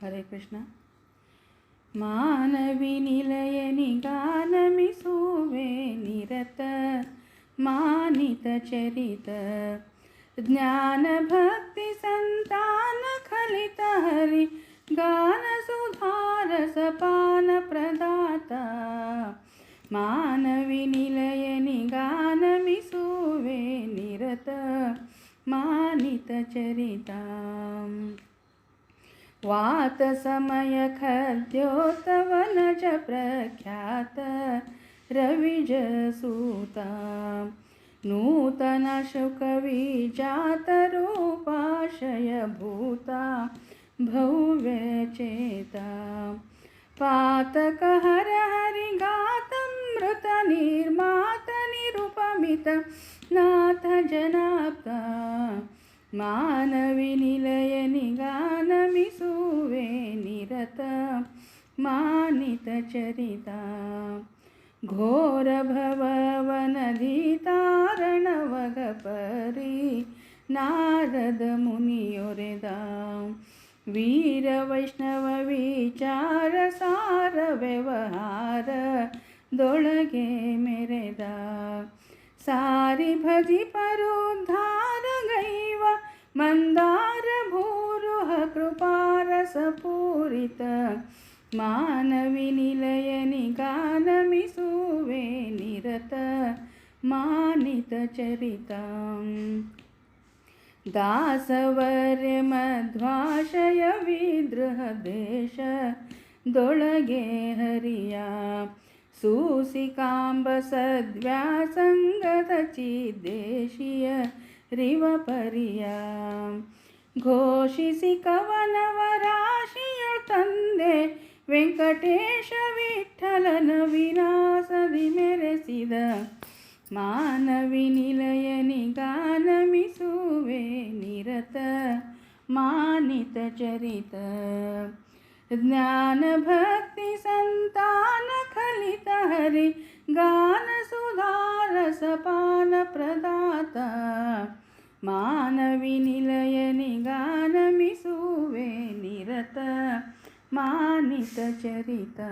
ಹರೇ ಕೃಷ್ಣ. ಮಾನವಿ ನಿಲಯನಿಗಾನಮಿಸುವೆ ನಿರತ ಮಾನಿತ ಚರಿತ ಜ್ಞಾನ ಭಕ್ತಿ ಸಂತಾನ ಖಲಿತ ಹರಿ ಗಾನ ಸುಧಾರ ಸಪಾನ ಪ್ರದಾತ. ಮಾನವಿ ನಿಲಯನಿಗಾನಮಿಸುವೆ ನಿರತ ಮಾನಿತ ಚರಿತ. वात समय खद्योतवनज प्रख्यात रविज सूता नूतन शुकविजात रूपाशय भूता भव्य चेता. पातक हर हरि गातमृत निर्मात निरुपमित नाथ जनाप्ता. मानवी निलयनिगानमिसुवे निरत मानित चरिता. घोर भववनधितारणवग परि नारद मुनियोरेद. वीर वैष्णव विचार सार व्यवहार दोळगे मेरेद. सारी भजि परुद्धार गैव मंदार भूरुह कृपारसपूरित. मानवी निलयनिगानमिसुवे निरत मानित चरिता. दासवर्य मध्वाशय विद्रह देश दोळगे हरिया. सूसिकांब सद्व्यासंगत चिद्देशीय रिव परिया. घोषिಸಿ ಕವನವರಾಶಿಯ ತಂದೆ ವೆಂಕಟೇಶ ವಿಠಲನ ವಿಲಾಸದಿ ಮೆರೆಸಿದ. ಮಾನವಿ ನಿಲಯನಿಗಾನಮಿಸುವೆ ನಿರತ ಮಾನಿತ ಚರಿತ. ज्ञान भक्ति संतान खलित हरि गान सुधार सपान प्रदाता. मानवी निलयनिगानमिसुवे निरत मानित चरिता.